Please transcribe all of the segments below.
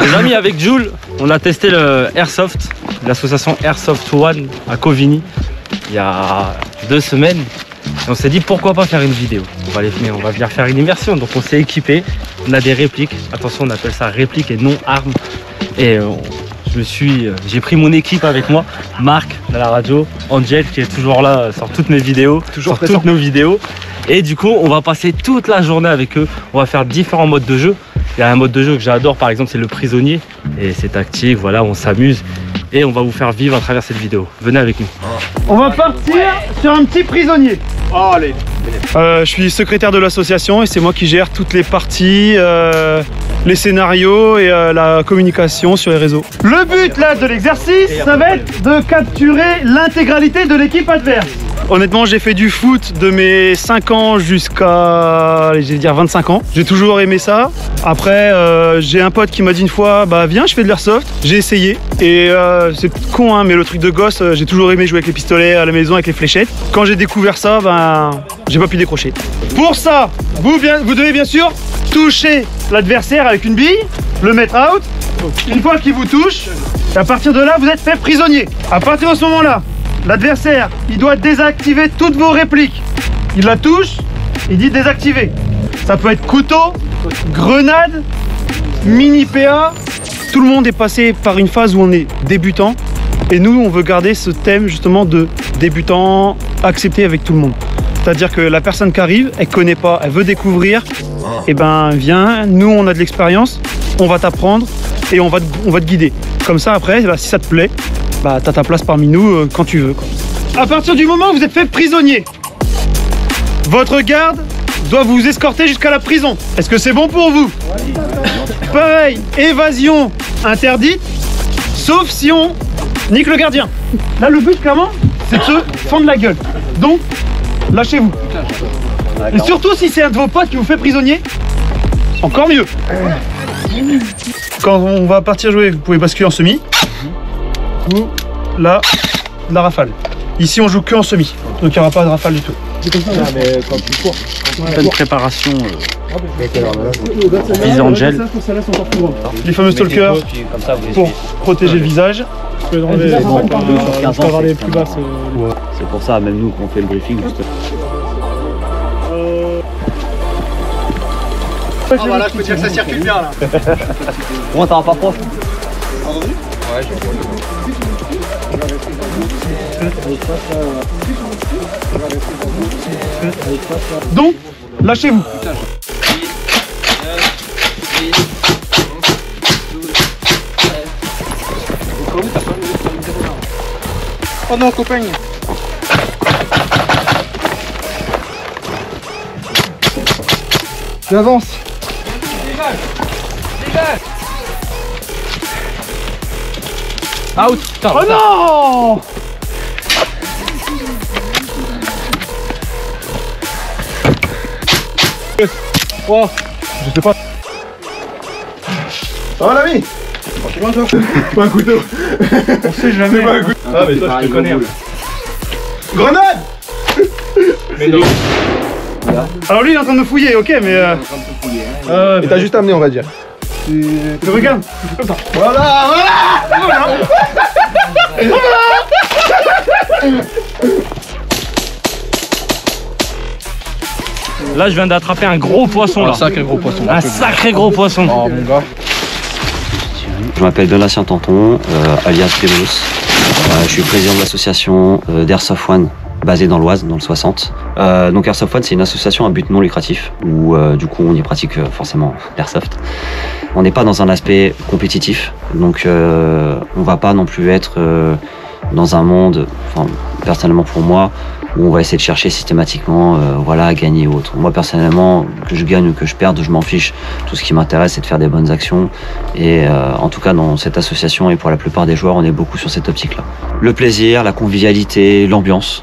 Les amis, avec Jules, on a testé le Airsoft, l'association Airsoft One à Covigny, il y a 2 semaines. Et on s'est dit pourquoi pas faire une vidéo. On va venir faire une immersion. Donc on s'est équipé, on a des répliques. Attention, on appelle ça répliques et non armes. Et j'ai pris mon équipe avec moi, Marc de la radio, Angel qui est toujours là sur toutes mes vidéos, sur toutes nos vidéos. Et du coup, on va passer toute la journée avec eux. On va faire différents modes de jeu. Il y a un mode de jeu que j'adore, par exemple, c'est le prisonnier. Et c'est tactique, voilà, on s'amuse. Et on va vous faire vivre à travers cette vidéo. Venez avec nous. On va partir sur un petit prisonnier. Oh, allez. Je suis secrétaire de l'association et c'est moi qui gère toutes les parties, les scénarios et la communication sur les réseaux. Le but là de l'exercice, ça va être de capturer l'intégralité de l'équipe adverse. Honnêtement, j'ai fait du foot de mes 5 ans jusqu'à, je vais dire 25 ans. J'ai toujours aimé ça. Après, j'ai un pote qui m'a dit une fois, bah viens, je fais de l'airsoft. J'ai essayé et c'est con, hein, mais le truc de gosse, j'ai toujours aimé jouer avec les pistolets à la maison, avec les fléchettes. Quand j'ai découvert ça, ben, j'ai pas pu décrocher. Pour ça, vous devez bien sûr toucher l'adversaire avec une bille, le mettre out. Une fois qu'il vous touche, à partir de là, vous êtes fait prisonnier. À partir de ce moment-là, l'adversaire, il doit désactiver toutes vos répliques. Il la touche, il dit désactiver. Ça peut être couteau, grenade, mini PA. Tout le monde est passé par une phase où on est débutant. Et nous, on veut garder ce thème justement de débutant accepté avec tout le monde. C'est-à-dire que la personne qui arrive, elle connaît pas, elle veut découvrir. Et ben viens, nous on a de l'expérience, on va t'apprendre et on va te guider. Comme ça après, là, si ça te plaît, bah, t'as ta place parmi nous quand tu veux, quoi. À partir du moment où vous êtes fait prisonnier, votre garde doit vous escorter jusqu'à la prison. Est-ce que c'est bon pour vous? Pareil, évasion interdite, sauf si on nique le gardien. Là, le but, clairement, c'est de se fendre la gueule. Donc, lâchez-vous. Et surtout, si c'est un de vos potes qui vous fait prisonnier, encore mieux. Quand on va partir jouer, vous pouvez basculer en semi. Ou là, la rafale. Ici, on joue que en semi, donc il n'y aura pas de rafale du tout. C'est comme ça, mais quand tu cours. Une préparation mise en gel. Les fameux stalkers pour protéger le visage. C'est pour ça, même nous, qu'on fait le briefing. Oh voilà, je peux dire que ça circule bien là. Comment t'auras pas prof? Ouais, donc, lâchez-vous. Oh non, copain. J'avance. Out. Oh non! Oh, je sais pas. ça va l'ami? Pas un couteau. On sait jamais. C'est pas un couteau. Ah mais toi je te connais. Grenade! Mais non. Alors lui il est en train de me fouiller, ok, mais Et t'as juste amené, on va dire. mais regarde, c'est comme ça. Voilà, voilà! Là, je viens d'attraper un gros poisson. Un sacré gros poisson. Un sacré gros poisson. Oh mon gars. Je m'appelle Donatien Tanton, alias Pélos. Je suis président de l'association d'Airsoft One, basée dans l'Oise, dans le 60. Donc Airsoft One, c'est une association à but non lucratif, où du coup on y pratique forcément l'airsoft. On n'est pas dans un aspect compétitif, donc on va pas non plus être dans un monde, enfin, personnellement pour moi, où on va essayer de chercher systématiquement voilà, à gagner ou autre. Moi personnellement, que je gagne ou que je perde, je m'en fiche. Tout ce qui m'intéresse, c'est de faire des bonnes actions. Et en tout cas, dans cette association et pour la plupart des joueurs, on est beaucoup sur cette optique-là. Le plaisir, la convivialité, l'ambiance.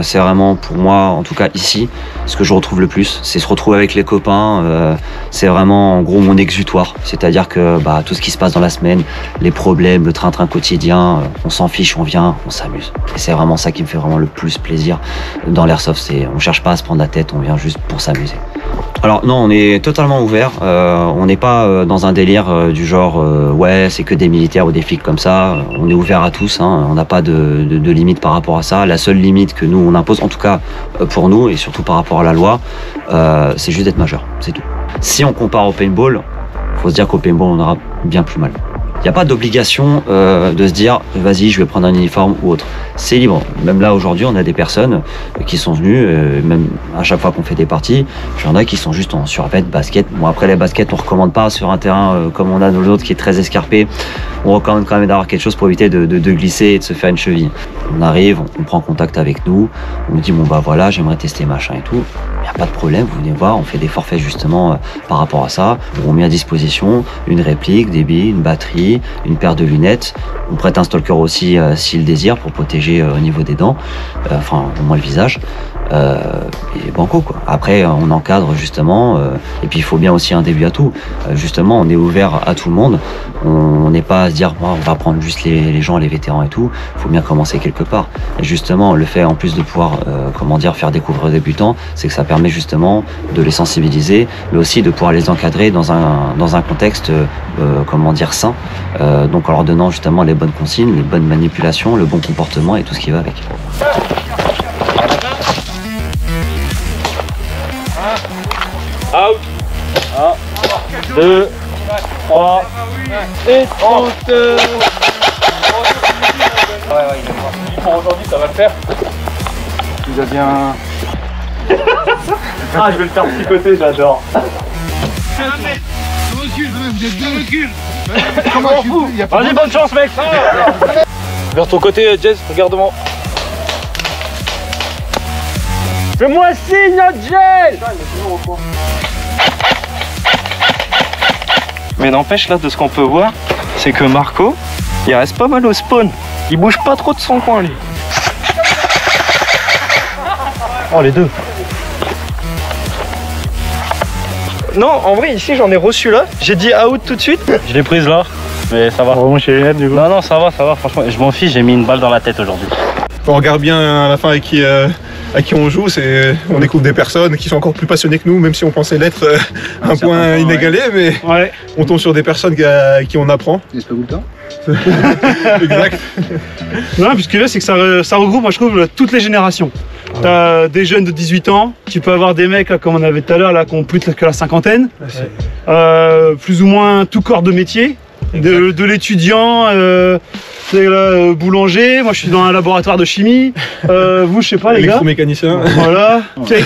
C'est vraiment pour moi, en tout cas ici, ce que je retrouve le plus, c'est se retrouver avec les copains, c'est vraiment en gros mon exutoire, c'est-à-dire que tout ce qui se passe dans la semaine, les problèmes, le train-train quotidien, on s'en fiche, on vient, on s'amuse. Et c'est vraiment ça qui me fait vraiment le plus plaisir dans l'airsoft, on cherche pas à se prendre la tête, on vient juste pour s'amuser. Alors non, on est totalement ouvert, on n'est pas dans un délire du genre ouais c'est que des militaires ou des flics comme ça, on est ouvert à tous, hein, on n'a pas de limite par rapport à ça. La seule limite que nous on impose, en tout cas pour nous et surtout par rapport à la loi, c'est juste d'être majeur, c'est tout. Si on compare au paintball, faut se dire qu'au paintball on aura bien plus mal. Il n'y a pas d'obligation de se dire vas-y je vais prendre un uniforme ou autre. C'est libre. Même là aujourd'hui on a des personnes qui sont venues, même à chaque fois qu'on fait des parties, il y en a qui sont juste en survêt, basket. Bon après les baskets on recommande pas sur un terrain comme on a dans l'autre qui est très escarpé. On recommande quand même d'avoir quelque chose pour éviter de glisser et de se faire une cheville. On arrive, on prend contact avec nous, on nous dit bon voilà j'aimerais tester machin et tout. Il n'y a pas de problème, vous venez voir, on fait des forfaits justement par rapport à ça. On met à disposition une réplique, des billes, une batterie, une paire de lunettes. On prête un stalker aussi s'il désire pour protéger au niveau des dents, enfin au moins le visage. Et banco quoi. Après on encadre justement et puis il faut bien aussi un début à tout. Justement on est ouvert à tout le monde. On n'est pas à se dire on va prendre juste les gens, les vétérans et tout. Il faut bien commencer quelque part. Et justement le fait en plus de pouvoir faire découvrir aux débutants, c'est que ça permet justement de les sensibiliser, mais aussi de pouvoir les encadrer dans un contexte sain. Donc en leur donnant justement les bonnes consignes, les bonnes manipulations, le bon comportement et tout ce qui va avec. Out. 1, 2, 3 et 30. Pour aujourd'hui ça va le faire. Tu as bien. Ah je vais le faire psychoter, j'adore. Vas-y bonne chance mec. Vers ton côté Jess, regarde-moi. Fais-moi signe Jess. Mais n'empêche là de ce qu'on peut voir, c'est que Marco, il reste pas mal au spawn. Il bouge pas trop de son coin lui. Oh les deux. Non, en vrai ici j'en ai reçu là. J'ai dit out tout de suite. Je l'ai prise là, mais ça va. On remonte chez les lunettes du coup. Non ça va franchement. Je m'en fiche, j'ai mis une balle dans la tête aujourd'hui. On regarde bien à la fin avec qui on joue, on découvre des personnes qui sont encore plus passionnées que nous, même si on pensait l'être à un point inégalé, mais on tombe sur des personnes à qui on apprend. N'est-ce pas vous le temps? Exact. Non, puisque là, c'est que ça regroupe, moi je trouve, toutes les générations. T'as des jeunes de 18 ans, tu peux avoir des mecs, là, comme on avait tout à l'heure, qui ont plus que la cinquantaine, plus ou moins tout corps de métier, de l'étudiant, boulanger, moi je suis dans un laboratoire de chimie, vous je sais pas les gars. Électromécanicien. Voilà.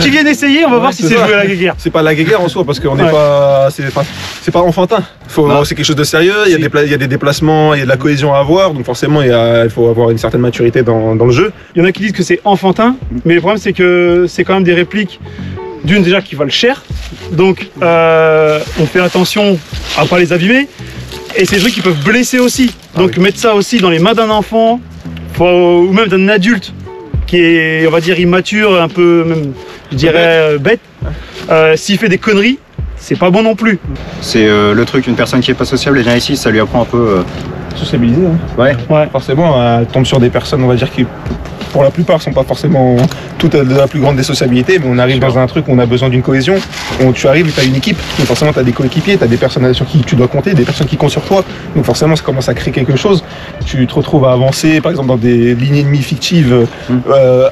Qui viennent essayer, on va voir si c'est joué à la guéguerre. C'est pas la guéguerre en soi parce qu'on n'est pas. C'est pas enfantin. C'est quelque chose de sérieux, il y a des déplacements, il y a de la cohésion à avoir, donc forcément il faut avoir une certaine maturité dans le jeu. Il y en a qui disent que c'est enfantin, mais le problème c'est que c'est quand même des répliques d'une déjà qui valent cher, donc on fait attention à pas les abîmer. Et c'est des trucs qui peuvent blesser aussi. Donc mettre ça aussi dans les mains d'un enfant, ou même d'un adulte qui est, on va dire, immature, un peu, même, je dirais, bête, s'il fait des conneries, c'est pas bon non plus. C'est le truc, une personne qui est pas sociable, elle vient ici, ça lui apprend un peu... Sociabiliser. Hein. Ouais. Forcément, elle tombe sur des personnes, on va dire, qui pour la plupart sont pas forcément toutes de la plus grande des sociabilités, mais on arrive dans un truc où on a besoin d'une cohésion. Tu arrives et tu as une équipe, donc forcément tu as des coéquipiers, tu as des personnes sur qui tu dois compter, des personnes qui comptent sur toi, donc forcément ça commence à créer quelque chose. Tu te retrouves à avancer par exemple dans des lignes ennemies fictives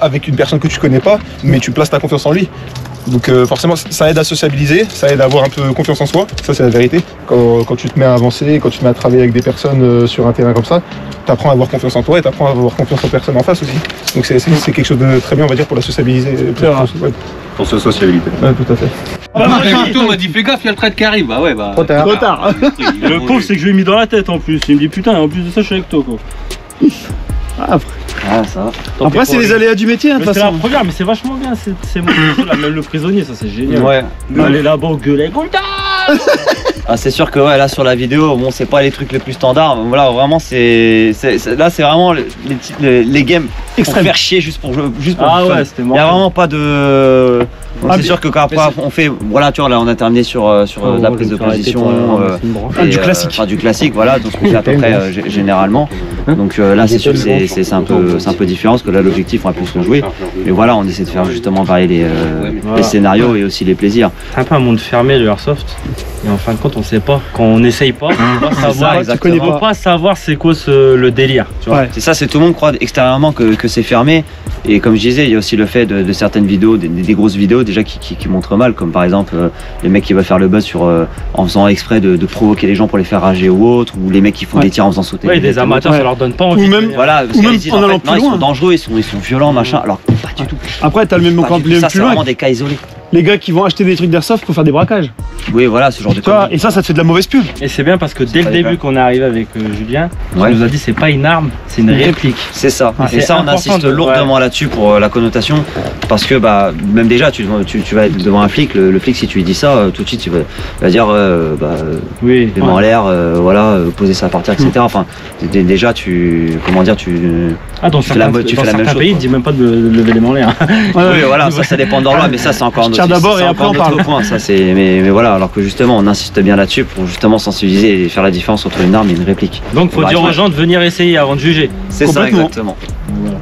avec une personne que tu connais pas, mais tu places ta confiance en lui. Donc forcément ça aide à sociabiliser, ça aide à avoir un peu confiance en soi, ça c'est la vérité. Quand tu te mets à avancer, quand tu te mets à travailler avec des personnes sur un terrain comme ça, tu apprends à avoir confiance en toi et tu apprends à avoir confiance en personne en face aussi. Donc c'est quelque chose de très bien on va dire pour la sociabiliser. Pour se sociabiliser. Ouais, tout à fait. On m'a dit fais gaffe, il y a le trade qui arrive. Bah ouais bah. Trop tard. Le pauvre c'est que je lui ai mis dans la tête en plus. Il me dit putain en plus de ça je suis avec toi quoi. Ah, ça va. Après c'est les aléas du métier, hein, de toute C'est la façon. première, mais c'est vachement bien. C'est mon là, même le prisonnier, ça c'est génial. Ouais. Aller là-bas au gueuler. Ah, c'est sûr que ouais, là sur la vidéo, bon, c'est pas les trucs les plus standards. Voilà, vraiment, là, c'est vraiment les games pour Extrême. faire chier juste pour jouer. Ah le fun. ouais, c'était Il mort. y a vraiment pas de. Ah, C'est sûr que quand après on fait, voilà, tu vois, là on a terminé sur la prise de position, du classique. enfin, du classique, voilà, donc ce qu'on fait à peu près généralement. Donc là c'est sûr que c'est un peu différent parce que là l'objectif on va plus le jouer. Mais voilà, on essaie de faire justement varier les scénarios et aussi les plaisirs. C'est un peu un monde fermé le airsoft. Et en fin de compte, on sait pas. Quand on n'essaye pas, on peut pas savoir. exactement. On peut pas savoir c'est quoi le délire. Tu vois. Ouais. C'est ça, c'est tout le monde croit extérieurement que c'est fermé. Et comme je disais, il y a aussi le fait de certaines vidéos, des grosses vidéos déjà qui montrent mal, comme par exemple les mecs qui veulent faire le buzz en faisant exprès de provoquer les gens pour les faire rager ou autre, ou les mecs qui font des tirs en faisant sauter. Ouais, les des mecs, amateurs, Ouais. ça leur donne pas envie. Ou de même- venir. Voilà, parce Ou qu'ils même disent, en en allant fait, non, plus ils sont loin. dangereux, ils sont violents, machin. Alors pas du tout. Après t'as le même Pas camp du tout. Ça, plus c'est vraiment loin. des cas isolés. Les gars qui vont acheter des trucs d'airsoft pour faire des braquages. Oui, voilà, ce genre de Tu vois, conneries. et ça te fait de la mauvaise pub. Et c'est bien parce que dès le pas début débat. qu'on est arrivé avec Julien, Ouais. il nous a dit c'est pas une arme, c'est une réplique. C'est ça. Ouais. Et C'est ça, on important insiste de- lourdement là-dessus pour la connotation. Parce que, bah, même déjà, tu vas être devant un flic. Le flic, si tu lui dis ça, tout de suite, il va dire, Oui. les mains en l'air, voilà, poser ça à partir, etc. Enfin, déjà, comment dire, Ah, dans tu fais la certains, mo- tu dans fais la même certains chose, pays, il quoi. dit même pas de lever les mains en l'air. Ouais, oui, voilà, ça dépend de l'endroit, mais ça, c'est encore un Tiens autre, d'abord c'est et encore après, on un autre parle. point. Ça, mais voilà, alors que justement, on insiste bien là-dessus pour justement sensibiliser et faire la différence entre une arme et une réplique. Donc faut Bah, dire tu aux vois. gens de venir essayer avant de juger. C'est ça, Complètement. exactement.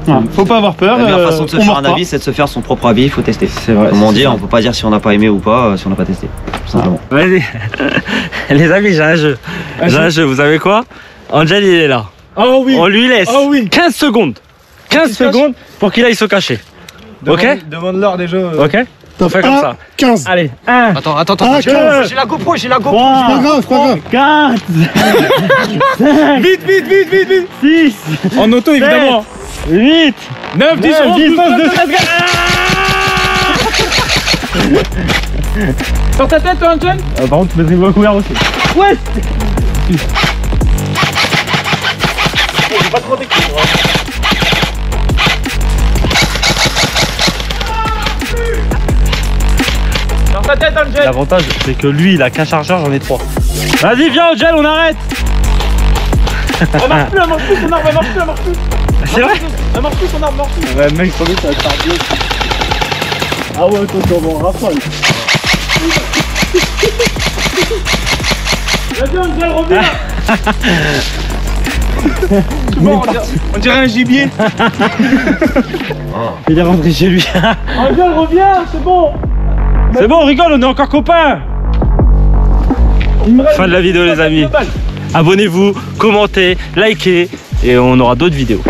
Ouais. Faut pas avoir peur. La meilleure façon de se on faire mord un pas. avis, c'est de se faire son propre avis, il faut tester. C'est vrai. Comme on c'est dit, ça. on peut pas dire si on n'a pas aimé ou pas, si on n'a pas testé. Tout simplement. Vas-y. Les amis, j'ai un jeu. J'ai un jeu, vous savez quoi? Angel, il est là. Oh oui. On lui laisse Oh oui. 15 secondes. 15 secondes pour qu'il aille se cacher. Ok? Demande-leur déjà. Ok? On fait comme ça. 15. Allez, 1, Attends, Ah, 15. j'ai la GoPro, 3, c'est pas grave. 4, 5, Vite, vite, vite, vite, vite. 6, En auto, évidemment. 8, 9, 10, 11, 12, 13. Sur ta tête, toi, Antoine. Par contre, tu mettrais le couvert aussi. Ouais. Sur ta tête, Angel. L'avantage, c'est que lui, il a qu'un chargeur, j'en ai 3. Vas-y, viens, Angel, on arrête. Elle marche plus, son arme, elle marche plus. C'est vrai? Elle marche plus, son arme, marche plus. Ouais, mec, sans doute, ça va te faire bien. Ah ouais, attention, on rafale. Vas-y, Angel, reviens. C'est bon, on dirait un gibier. Il est rentré chez lui. Angel, reviens, c'est bon. C'est bon, on rigole, on est encore copains. Fin de la vidéo, les amis. Abonnez-vous, commentez, likez et on aura d'autres vidéos.